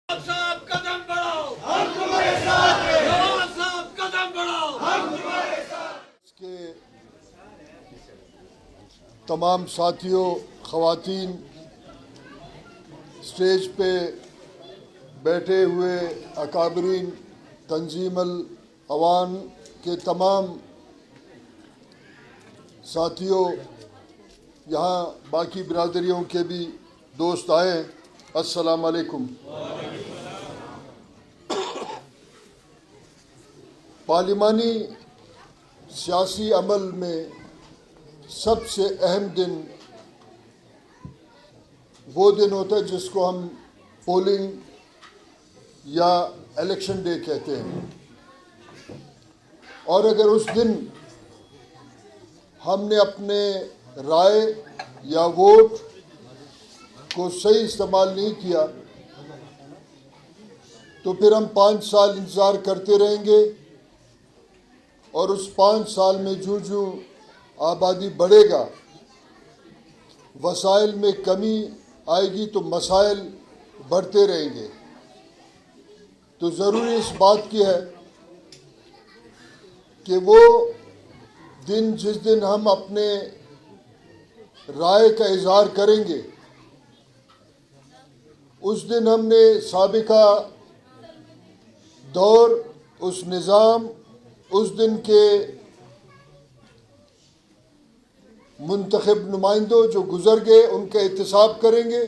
صاحب قدم بڑھاؤ، ہم تمہارے ساتھ ہیں۔ نواز صاحب قدم بڑھاؤ، ہم تمہارے ساتھ کے تمام ساتھیوں، خواتین، اسٹیج پہ بیٹھے ہوئے اکابرین، تنظیم الاوان کے تمام ساتھیوں، یہاں باقی برادریوں کے بھی دوست آئے ہیں، السلام علیکم۔ پارلیمانی سیاسی عمل میں سب سے اہم دن وہ دن ہوتا ہے جس کو ہم پولنگ یا الیکشن ڈے کہتے ہیں، اور اگر اس دن ہم نے اپنے رائے یا ووٹ کو صحیح استعمال نہیں کیا تو پھر ہم 5 سال انتظار کرتے رہیں گے، اور اس 5 سال میں جو آبادی بڑھے گا، وسائل میں کمی آئے گی تو مسائل بڑھتے رہیں گے۔ تو ضروری اس بات کی ہے کہ وہ دن جس دن ہم اپنے رائے کا اظہار کریں گے، اس دن ہم نے سابقہ دور، اس نظام، اس دن کے منتخب نمائندوں جو گزر گئے ان کا احتساب کریں گے،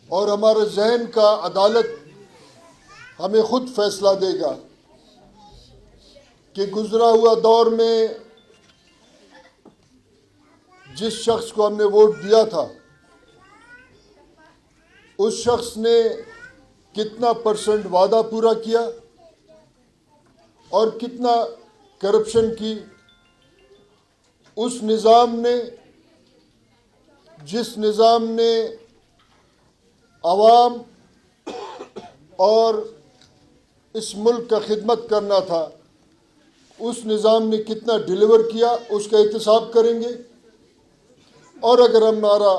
اور ہمارے ذہن کا عدالت ہمیں خود فیصلہ دے گا کہ گزرا ہوا دور میں جس شخص کو ہم نے ووٹ دیا تھا اس شخص نے کتنا پرسنٹ وعدہ پورا کیا اور کتنا کرپشن کی۔ اس نظام نے، جس نظام نے عوام اور اس ملک کا خدمت کرنا تھا، اس نظام نے کتنا ڈیلیور کیا، اس کا احتساب کریں گے، اور اگر ہمارا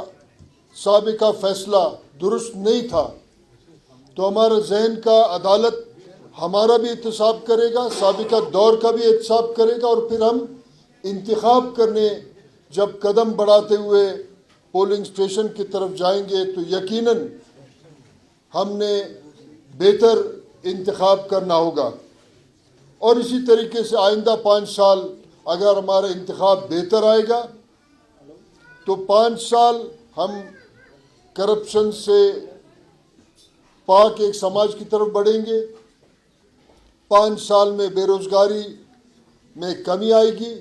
سابقہ فیصلہ درست نہیں تھا تو ہمارا ذہن کا عدالت ہمارا بھی احتساب کرے گا، سابقہ دور کا بھی احتساب کرے گا، اور پھر ہم انتخاب کرنے جب قدم بڑھاتے ہوئے پولنگ اسٹیشن کی طرف جائیں گے تو یقیناً ہم نے بہتر انتخاب کرنا ہوگا۔ اور اسی طریقے سے آئندہ 5 سال اگر ہمارا انتخاب بہتر آئے گا تو 5 سال ہم کرپشن سے پاک ایک سماج کی طرف بڑھیں گے، 5 سال میں بے روزگاری میں کمی آئے گی،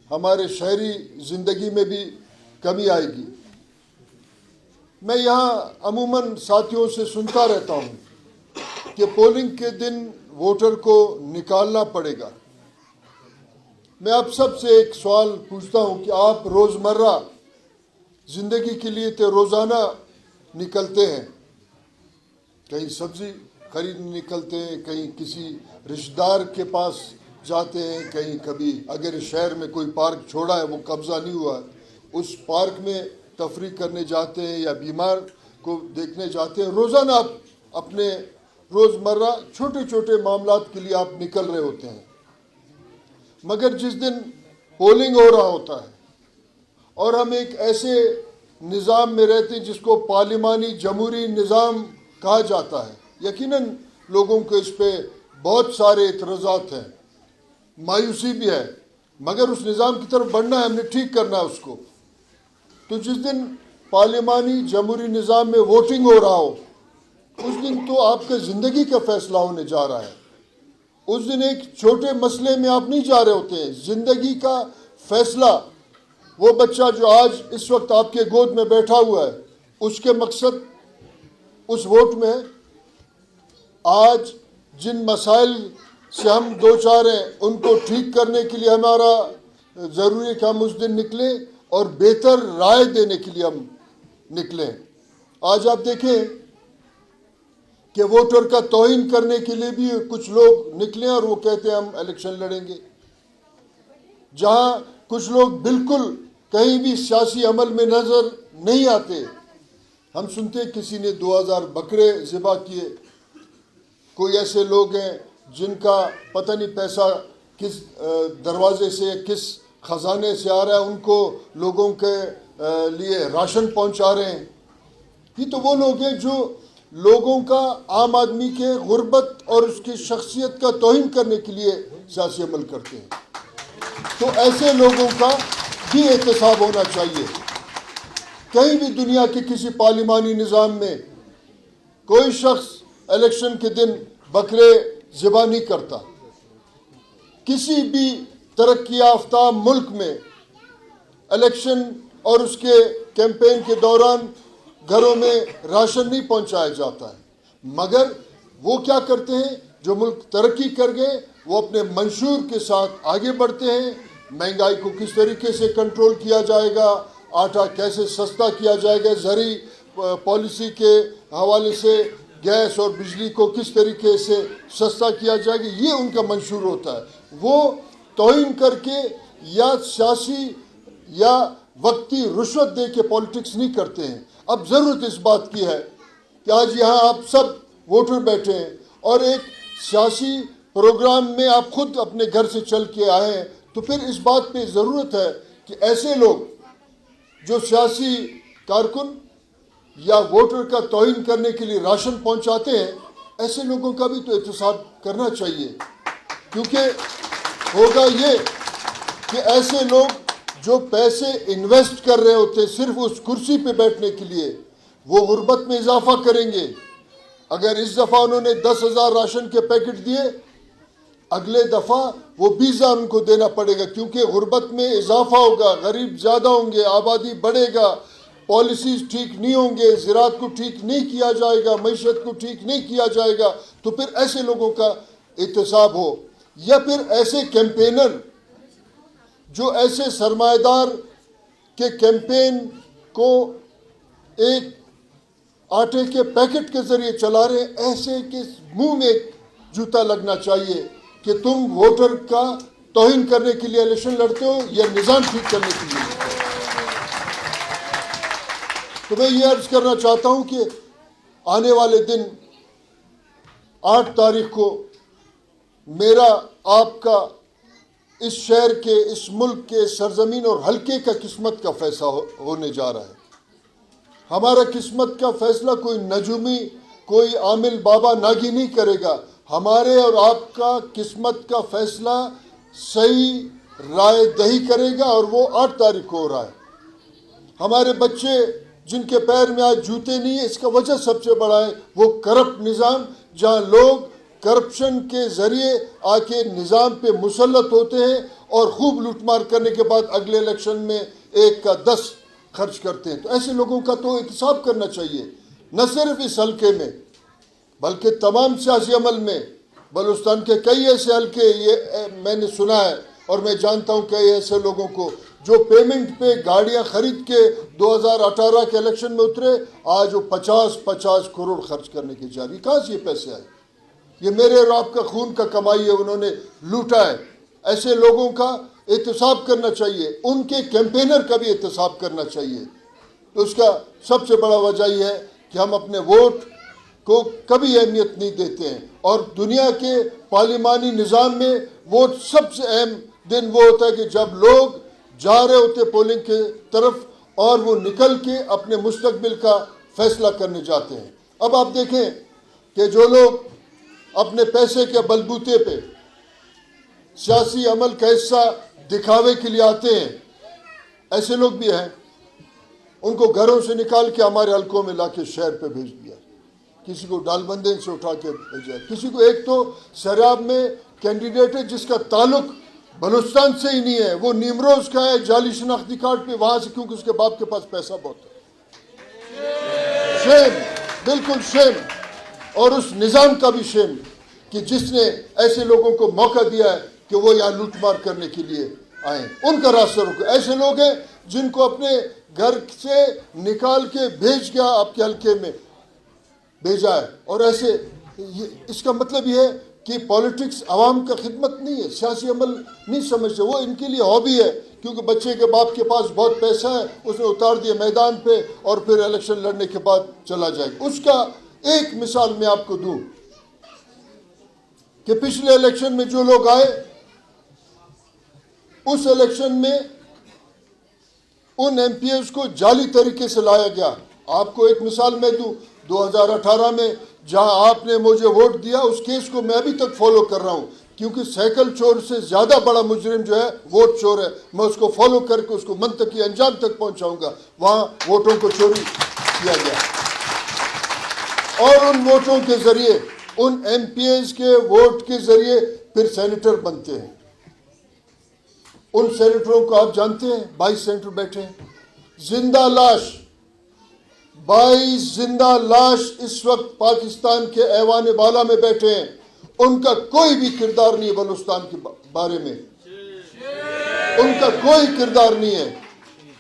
ہمارے شہری زندگی میں بھی کمی آئے گی۔ میں یہاں عموماً ساتھیوں سے سنتا رہتا ہوں کہ پولنگ کے دن ووٹر کو نکالنا پڑے گا۔ میں آپ سب سے ایک سوال پوچھتا ہوں کہ آپ روزمرہ زندگی کے لیے تو روزانہ نکلتے ہیں، کہیں سبزی خریدنے نکلتے ہیں، کہیں کسی رشتہ دار کے پاس جاتے ہیں، کہیں کبھی اگر شہر میں کوئی پارک چھوڑا ہے وہ قبضہ نہیں ہوا ہے اس پارک میں تفریح کرنے جاتے ہیں یا بیمار کو دیکھنے جاتے ہیں۔ روزانہ آپ اپنے روزمرہ چھوٹے چھوٹے معاملات کے لیے آپ نکل رہے ہوتے ہیں، مگر جس دن پولنگ ہو رہا ہوتا ہے اور ہم ایک ایسے نظام میں رہتے ہیں جس کو پارلیمانی جمہوری نظام کہا جاتا ہے، یقیناً لوگوں کو اس پہ بہت سارے اعتراضات ہیں، مایوسی بھی ہے، مگر اس نظام کی طرف بڑھنا ہے، ہم نے ٹھیک کرنا ہے اس کو۔ تو جس دن پارلیمانی جمہوری نظام میں ووٹنگ ہو رہا ہو اس دن تو آپ کے زندگی کا فیصلہ ہونے جا رہا ہے، اس دن ایک چھوٹے مسئلے میں آپ نہیں جا رہے ہوتے ہیں، زندگی کا فیصلہ۔ وہ بچہ جو آج اس وقت آپ کے گود میں بیٹھا ہوا ہے، اس کے مقصد اس ووٹ میں آج جن مسائل سے ہم دو چار ہیں ان کو ٹھیک کرنے کے لیے ہمارا ضروری ہے کہ ہم اس دن نکلیں اور بہتر رائے دینے کے لیے ہم نکلیں۔ آج آپ دیکھیں کہ ووٹر کا توہین کرنے کے لیے بھی کچھ لوگ نکلے اور وہ کہتے ہیں ہم الیکشن لڑیں گے، جہاں کچھ لوگ بالکل کہیں بھی سیاسی عمل میں نظر نہیں آتے۔ ہم سنتے کسی نے 2000 بکرے ذبح کیے. کوئی ایسے لوگ ہیں جن کا پتہ نہیں پیسہ کس دروازے سے کس خزانے سے آ رہا ہے, ان کو لوگوں کے لیے راشن پہنچا رہے ہیں. یہ تو وہ لوگ ہیں جو لوگوں کا, عام آدمی کے غربت اور اس کی شخصیت کا توہین کرنے کے لیے سیاسی عمل کرتے ہیں. تو ایسے لوگوں کا بھی احتساب ہونا چاہیے. کہیں بھی دنیا کے کسی پارلیمانی نظام میں کوئی شخص الیکشن کے دن بکرے ذبح نہیں کرتا. کسی بھی ترقی یافتہ ملک میں الیکشن اور اس کے کیمپین کے دوران گھروں میں راشن نہیں پہنچایا جاتا ہے. مگر وہ کیا کرتے ہیں, جو ملک ترقی کر گئے وہ اپنے منشور کے ساتھ آگے بڑھتے ہیں. مہنگائی کو کس طریقے سے کنٹرول کیا جائے گا, آٹا کیسے سستا کیا جائے گا, زرعی پالیسی کے حوالے سے گیس اور بجلی کو کس طریقے سے سستا کیا جائے گا, یہ ان کا منشور ہوتا ہے. وہ توہین کر کے یا سیاسی یا وقتی رشوت دے کے پالیٹکس نہیں کرتے ہیں. اب ضرورت اس بات کی ہے کہ آج یہاں آپ سب ووٹر بیٹھے ہیں اور ایک سیاسی پروگرام میں آپ خود اپنے گھر سے چل کے آئے ہیں, تو پھر اس بات پہ ضرورت ہے کہ ایسے لوگ جو سیاسی کارکن یا ووٹر کا توہین کرنے کے لیے راشن پہنچاتے ہیں, ایسے لوگوں کا بھی تو احتساب کرنا چاہیے. کیونکہ ہوگا یہ کہ ایسے لوگ جو پیسے انویسٹ کر رہے ہوتے صرف اس کرسی پہ بیٹھنے کے لیے, وہ غربت میں اضافہ کریں گے. اگر اس دفعہ انہوں نے 10,000 راشن کے پیکٹ دیے, اگلے دفعہ وہ 20,000 ان کو دینا پڑے گا, کیونکہ غربت میں اضافہ ہوگا, غریب زیادہ ہوں گے, آبادی بڑھے گا, پالیسیز ٹھیک نہیں ہوں گے, زراعت کو ٹھیک نہیں کیا جائے گا, معیشت کو ٹھیک نہیں کیا جائے گا. تو پھر ایسے لوگوں کا احتساب ہو, یا پھر ایسے کیمپینر جو ایسے سرمایہ دار کے کیمپین کو ایک آٹے کے پیکٹ کے ذریعے چلا رہے ہیں, ایسے کے منہ میں جوتا لگنا چاہیے کہ تم ووٹر کا توہین کرنے کے لیے الیکشن لڑتے ہو یا نظام ٹھیک کرنے کے لیے. تو میں یہ عرض کرنا چاہتا ہوں کہ آنے والے دن 8 تاریخ کو میرا آپ کا اس شہر کے, اس ملک کے سرزمین اور حلقے کا قسمت کا فیصلہ ہونے جا رہا ہے. ہمارا قسمت کا فیصلہ کوئی نجومی, کوئی عامل بابا ناگی نہیں کرے گا. ہمارے اور آپ کا قسمت کا فیصلہ صحیح رائے دہی کرے گا, اور وہ 8 تاریخ کو ہو رہا ہے. ہمارے بچے جن کے پیر میں آج جوتے نہیں ہیں, اس کا وجہ سب سے بڑا ہے وہ کرپٹ نظام, جہاں لوگ کرپشن کے ذریعے آ کے نظام پہ مسلط ہوتے ہیں اور خوب لوٹ مار کرنے کے بعد اگلے الیکشن میں 1 کا 10 خرچ کرتے ہیں. تو ایسے لوگوں کا تو احتساب کرنا چاہیے, نہ صرف اس حلقے میں بلکہ تمام سیاسی عمل میں. بلوچستان کے کئی ایسے حلقے یہ میں نے سنا ہے, اور میں جانتا ہوں کئی ایسے لوگوں کو جو پیمنٹ پہ گاڑیاں خرید کے 2018 کے الیکشن میں اترے, آج وہ 50 کروڑ خرچ کرنے کی جا رہی. کہاں سے یہ پیسے آئے؟ یہ میرے اور آپ کا خون کا کمائی ہے, انہوں نے لوٹا ہے. ایسے لوگوں کا احتساب کرنا چاہیے, ان کے کیمپینر کا بھی احتساب کرنا چاہیے. تو اس کا سب سے بڑا وجہ یہ ہے کہ ہم اپنے ووٹ کو کبھی اہمیت نہیں دیتے ہیں, اور دنیا کے پارلیمانی نظام میں ووٹ سب سے اہم دن وہ ہوتا ہے کہ جب لوگ جا رہے ہوتے پولنگ کے طرف اور وہ نکل کے اپنے مستقبل کا فیصلہ کرنے جاتے ہیں. اب آپ دیکھیں کہ جو لوگ اپنے پیسے کے بلبوتے پہ سیاسی عمل کا حصہ دکھاوے کے لیے آتے ہیں, ایسے لوگ بھی ہیں. ان کو گھروں سے نکال کے ہمارے حلقوں میں لا کے شہر پہ بھیج دیا, کسی کو ڈال بندے سے اٹھا کے بھیجا, کسی کو ایک تو سیراب میں کینڈیڈیٹ ہے جس کا تعلق بلوچستان سے ہی نہیں ہے, وہ نیمروز کا ہے, جعلی شناختی کارڈ پہ وہاں سے, کیونکہ اس کے باپ کے پاس پیسہ بہت ہے. شیم, بالکل شیم, اور اس نظام کا بھی شیم کہ جس نے ایسے لوگوں کو موقع دیا ہے کہ وہ یہاں لوٹ مار کرنے کے لیے آئیں. ان کا راستہ روکو. ایسے لوگ ہیں جن کو اپنے گھر سے نکال کے بھیج کے آپ کے حلقے میں بھیجا ہے, اور ایسے اس کا مطلب یہ ہے کہ پالیٹکس عوام کا خدمت نہیں ہے, سیاسی عمل نہیں سمجھتے. وہ ان کے لیے ہابی ہے کیونکہ بچے کے باپ کے پاس بہت پیسہ ہے، اس نے اتار دیا میدان پہ اور پھر الیکشن لڑنے کے بعد چلا جائے گا۔ اس کا ایک مثال میں آپ کو دوں کہ پچھلے الیکشن میں جو لوگ آئے، اس الیکشن میں ان ایم پی ایز کو جعلی طریقے سے لایا گیا۔ آپ کو ایک مثال میں دوں، 2018 میں جہاں آپ نے مجھے ووٹ دیا، اس کیس کو میں ابھی تک فالو کر رہا ہوں، کیونکہ سائیکل چور سے زیادہ بڑا مجرم جو ہے ووٹ چور ہے۔ میں اس کو فالو کر کے اس کو منطقی انجام تک پہنچاؤں گا۔ وہاں ووٹوں کو چوری کیا گیا اور ان ووٹوں کے ذریعے، ان ایم پی ایز کے ووٹ کے ذریعے پھر سینیٹر بنتے ہیں۔ ان سینیٹروں کو آپ جانتے ہیں، 22 سینیٹر بیٹھے ہیں، زندہ لاش، 22 زندہ لاش اس وقت پاکستان کے ایوان بالا میں بیٹھے ہیں۔ ان کا کوئی بھی کردار نہیں ہے بلوچستان کے بارے میں، ان کا کوئی کردار نہیں ہے۔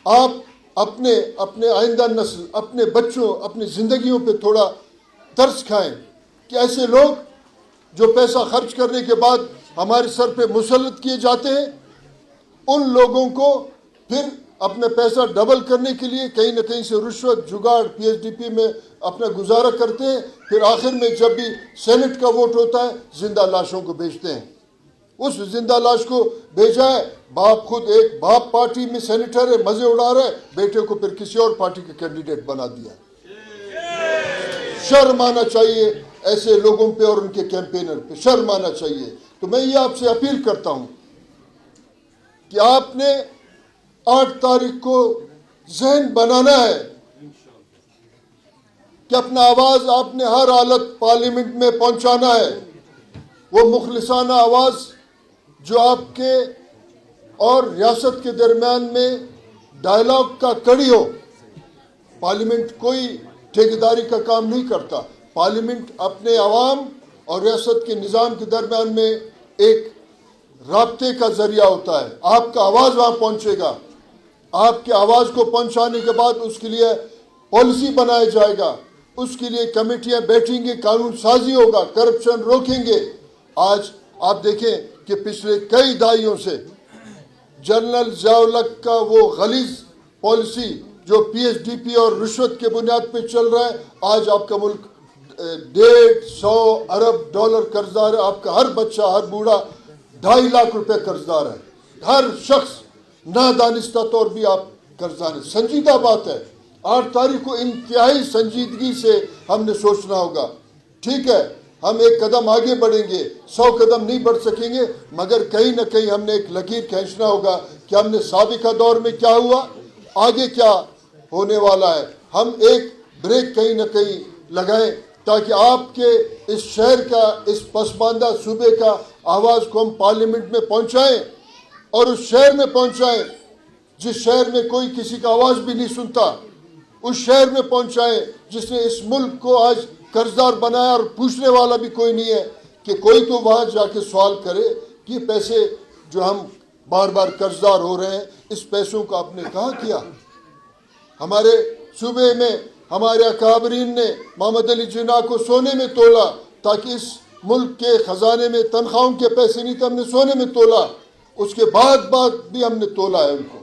آپ اپنے آئندہ نسل، اپنے بچوں، اپنی زندگیوں پہ تھوڑا ترس کھائیں کہ ایسے لوگ جو پیسہ خرچ کرنے کے بعد ہمارے سر پہ مسلط کیے جاتے ہیں، ان لوگوں کو پھر اپنے پیسہ ڈبل کرنے کے لیے کہیں نہ کہیں سے رشوت، جگاڑ، پی ایس ڈی پی میں اپنا گزارا کرتے ہیں، پھر آخر میں جب بھی سینٹ کا ووٹ ہوتا ہے زندہ لاشوں کو بیچتے ہیں۔ اس زندہ لاش کو بھیجا ہے، باپ خود ایک باپ پارٹی میں سینیٹر ہے، مزے اڑا رہا ہے، بیٹے کو پھر کسی اور پارٹی کے کینڈیڈیٹ بنا دیا۔ شرم آنا چاہیے ایسے لوگوں پہ اور ان کے کیمپینر پہ، شرم آنا چاہیے۔ تو میں یہ آپ سے اپیل کرتا ہوں کہ آپ نے 8 تاریخ کو ذہن بنانا ہے کہ اپنا آواز آپ نے ہر حالت پارلیمنٹ میں پہنچانا ہے، وہ مخلصانہ آواز جو آپ کے اور ریاست کے درمیان میں ڈائلاگ کا کڑی ہو۔ پارلیمنٹ کوئی ٹھیکیداری کا کام نہیں کرتا، پارلیمنٹ اپنے عوام اور ریاست کے نظام کے درمیان میں ایک رابطے کا ذریعہ ہوتا ہے۔ آپ کا آواز وہاں پہنچے گا، آپ کی آواز کو پہنچانے کے بعد اس کے لیے پالیسی بنایا جائے گا، اس کے لیے کمیٹیاں بیٹھیں گے، قانون سازی ہوگا، کرپشن روکیں گے۔ آج آپ دیکھیں کہ پچھلے کئی دہائیوں سے جنرل ضیاء الحق کا وہ غلیظ پالیسی جو پی ایس ڈی پی اور رشوت کے بنیاد پہ چل رہا ہے، آج آپ کا ملک 150 ارب ڈالر قرض دار ہے۔ آپ کا ہر بچہ، ہر بوڑھا 2.5 لاکھ روپے قرض دار ہے، ہر شخص نادانستہ طور بھی آپ قرض دار ہیں۔ سنجیدہ بات ہے، 8 تاریخ کو انتہائی سنجیدگی سے ہم نے سوچنا ہوگا۔ ٹھیک ہے، ہم ایک قدم آگے بڑھیں گے، 100 قدم نہیں بڑھ سکیں گے، مگر کہیں نہ کہیں ہم نے ایک لکیر کھینچنا ہوگا کہ ہم نے سابقہ دور میں کیا ہوا، آگے کیا ہونے والا ہے۔ ہم ایک بریک کہیں نہ کہیں لگائیں تاکہ آپ کے اس شہر کا، اس پسماندہ صوبے کا آواز کو ہم پارلیمنٹ میں پہنچائیں، اور اس شہر میں پہنچائیں جس شہر میں کوئی کسی کا آواز بھی نہیں سنتا، اس شہر میں پہنچائیں جس نے اس ملک کو آج قرض دار بنایا اور پوچھنے والا بھی کوئی نہیں ہے، کہ کوئی تو وہاں جا کے سوال کرے کہ یہ پیسے جو ہم بار بار قرض دار ہو رہے ہیں، اس پیسوں کو آپ نے کہاں کیا۔ ہمارے صوبے میں ہمارے اکابرین نے محمد علی جناح کو سونے میں تولا تاکہ اس ملک کے خزانے میں تنخواہوں کے پیسے نہیں تھے، ہم نے سونے میں تولا، اس کے بعد بھی ہم نے تولا ہے ان کو۔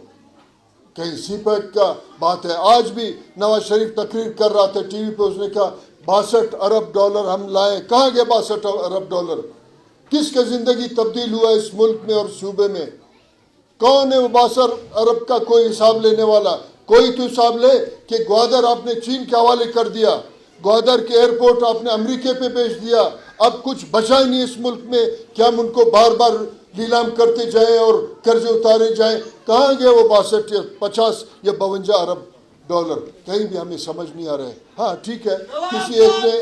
کہیں سی پیک کا بات ہے، آج بھی نواز شریف تقریر کر رہا تھا ٹی وی پہ، اس نے کہا 62 ارب ڈالر ہم لائے، کہاں گئے 62 ارب ڈالر؟ کس کا زندگی تبدیل ہوا اس ملک میں اور صوبے میں؟ کون ہے وہ 62 ارب کا کوئی حساب لینے والا؟ کوئی تو حساب لے کہ گوادر آپ نے چین کے حوالے کر دیا، گوادر کے ایئرپورٹ آپ نے امریکہ پہ بیچ دیا، اب کچھ بچا ہی نہیں اس ملک میں کہ ہم ان کو بار بار نیلام کرتے جائیں اور قرضے اتارے جائیں۔ کہاں گئے وہ 62 یا 50 یا 52 ارب ڈالر؟ کہیں بھی ہمیں سمجھ نہیں آ رہا ہے۔ ہاں ٹھیک ہے، کسی ایک نے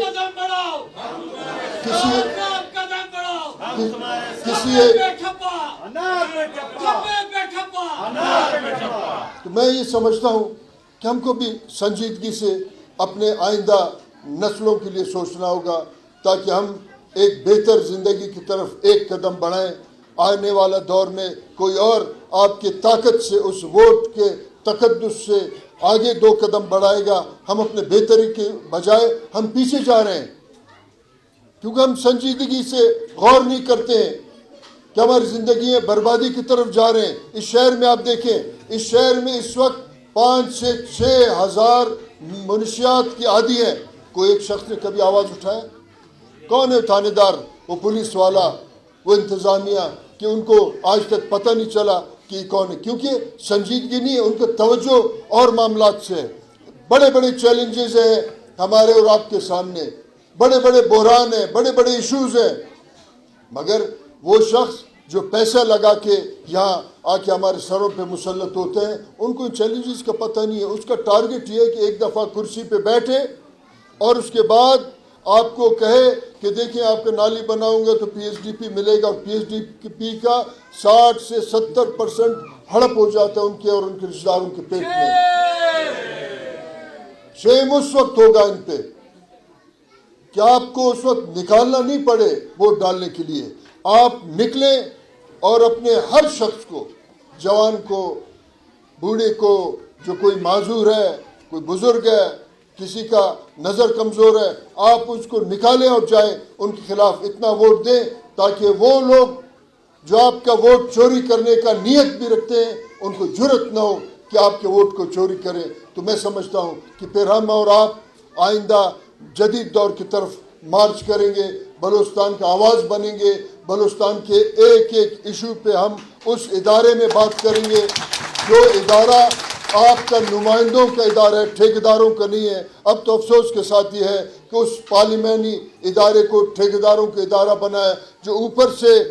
تو میں یہ سمجھتا ہوں کہ ہم کو بھی سنجیدگی سے اپنے آئندہ نسلوں کے لیے سوچنا ہوگا تاکہ ہم ایک بہتر زندگی کی طرف ایک قدم بڑھائیں۔ آنے والا دور میں کوئی اور آپ کی طاقت سے، اس ووٹ کے تقدس سے آگے 2 قدم بڑھائے گا، ہم اپنے بہتری کے بجائے ہم پیچھے جا رہے ہیں، کیونکہ ہم سنجیدگی سے غور نہیں کرتے ہیں۔ کہ ہماری زندگیاں بربادی کی طرف جا رہے ہیں. اس شہر میں آپ دیکھیں, اس شہر میں اس وقت 5 سے 6 ہزار منشیات کی عادی ہیں. کوئی ایک شخص نے کبھی آواز اٹھایا؟ کون ہے تھانے دار, وہ پولیس والا, وہ انتظامیہ, کہ ان کو آج تک پتہ نہیں چلا کہ یہ کون ہے؟ کیونکہ سنجیدگی نہیں ہے, ان کا توجہ اور معاملات سے ہے. بڑے بڑے چیلنجز ہیں ہمارے اور آپ کے سامنے, بڑے بڑے بحران ہیں, بڑے بڑے ایشوز ہیں, مگر وہ شخص جو پیسہ لگا کے یہاں آ کے ہمارے سروں پہ مسلط ہوتے ہیں, ان کو ان چیلنجز کا پتہ نہیں ہے. اس کا ٹارگٹ یہ ہے کہ ایک دفعہ کرسی پہ بیٹھے اور اس کے بعد آپ کو کہے کہ دیکھیں آپ کا نالی بناؤں گا تو پی ایچ ڈی پی ملے گا. پی ایچ ڈی پی کا 60 سے 70% ہڑپ ہو جاتا ہے ان کے اور ان کے رشتہ داروں کے پیٹ میں. شیم اس وقت ہوگا ان پہ کہ آپ کو اس وقت نکالنا نہیں پڑے ووٹ ڈالنے کے لیے. آپ نکلیں اور اپنے ہر شخص کو, جوان کو, بوڑھے کو, جو کوئی معذور ہے, کوئی بزرگ ہے, کسی کا نظر کمزور ہے, آپ اس کو نکالیں اور جائیں ان کے خلاف اتنا ووٹ دیں تاکہ وہ لوگ جو آپ کا ووٹ چوری کرنے کا نیت بھی رکھتے ہیں ان کو جرأت نہ ہو کہ آپ کے ووٹ کو چوری کریں. تو میں سمجھتا ہوں کہ پھر ہم اور آپ آئندہ جدید دور کی طرف مارچ کریں گے, بلوچستان کا آواز بنیں گے, بلوچستان کے ایک ایک ایشو پہ ہم اس ادارے میں بات کریں گے جو ادارہ آپ کا نمائندوں کا ادارہ ہے, ٹھیکیداروں کا نہیں ہے. اب تو افسوس کے ساتھ یہ ہے کہ اس پارلیمانی ادارے کو ٹھیکیداروں کا ادارہ بنایا جو اوپر سے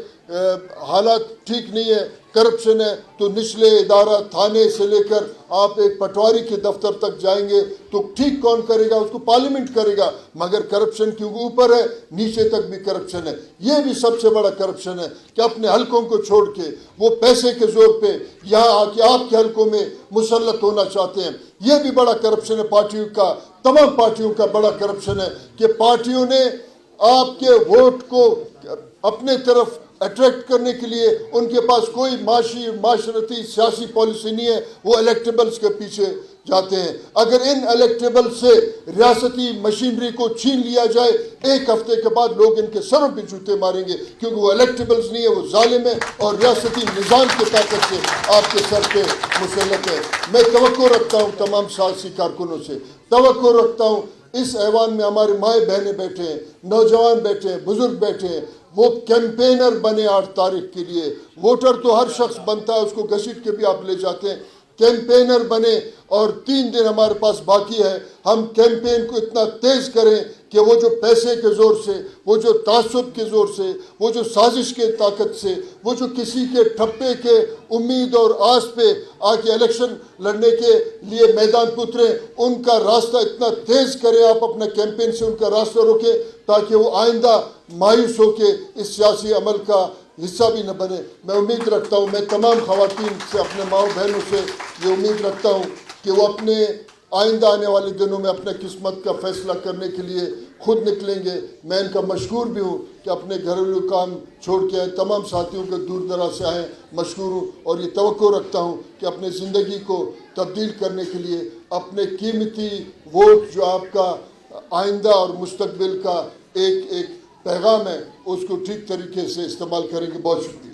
حالات ٹھیک نہیں ہے, کرپشن ہے. تو نچلے ادارہ تھانے سے لے کر آپ ایک پٹواری کے دفتر تک جائیں گے تو ٹھیک کون کرے گا؟ اس کو پارلیمنٹ کرے گا. مگر کرپشن کیونکہ اوپر ہے نیچے تک بھی کرپشن ہے. یہ بھی سب سے بڑا کرپشن ہے کہ اپنے حلقوں کو چھوڑ کے وہ پیسے کے زور پہ یہاں آ کے آپ کے حلقوں میں مسلط ہونا چاہتے ہیں. یہ بھی بڑا کرپشن ہے پارٹیوں کا, تمام پارٹیوں کا بڑا کرپشن ہے کہ پارٹیوں نے آپ کے ووٹ کو اپنے طرف اٹریکٹ کرنے کے لیے ان کے پاس کوئی معاشرتی سیاسی پالیسی نہیں ہے. وہ الیکٹیبلز کے پیچھے جاتے ہیں. اگر ان الیکٹیبل سے ریاستی مشینری کو چھین لیا جائے, ایک ہفتے کے بعد لوگ ان کے سروں پہ جوتے ماریں گے کیونکہ وہ الیکٹیبلز نہیں ہے, وہ ظالم ہے اور ریاستی نظام کی طاقت سے آپ کے سر پہ مسلط ہے. میں توقع رکھتا ہوں تمام سیاسی کارکنوں سے, توقع رکھتا ہوں اس ایوان میں ہمارے مائیں بہنیں بیٹھے ہیں, نوجوان بیٹھے ہیں, بزرگ بیٹھے ہیں, وہ کیمپینر بنے 8 تاریخ کے لیے. ووٹر تو ہر شخص بنتا ہے, اس کو گھسیٹ کے بھی آپ لے جاتے ہیں. کیمپینر بنے اور 3 دن ہمارے پاس باقی ہے. ہم کیمپین کو اتنا تیز کریں کہ وہ جو پیسے کے زور سے, وہ جو تعصب کے زور سے, وہ جو سازش کے طاقت سے, وہ جو کسی کے ٹھپے کے امید اور آس پہ آ کے الیکشن لڑنے کے لیے میدان پہ اترے, ان کا راستہ اتنا تیز کریں آپ اپنا کیمپین سے ان کا راستہ روکیں تاکہ وہ آئندہ مایوس ہو کے اس سیاسی عمل کا حصہ بھی نہ بنے. میں امید رکھتا ہوں, میں تمام خواتین سے, اپنے ماؤں بہنوں سے یہ امید رکھتا ہوں کہ وہ اپنے آئندہ آنے والے دنوں میں اپنے قسمت کا فیصلہ کرنے کے لیے خود نکلیں گے. میں ان کا مشکور بھی ہوں کہ اپنے گھریلو کام چھوڑ کے آئے, تمام ساتھیوں کے دور دراز سے آئیں, مشکور ہوں. اور یہ توقع رکھتا ہوں کہ اپنے زندگی کو تبدیل کرنے کے لیے اپنے قیمتی ووٹ جو آپ کا آئندہ اور مستقبل کا ایک پیغام ہے, اس کو ٹھیک طریقے سے استعمال کریں گے. بہت شکریہ.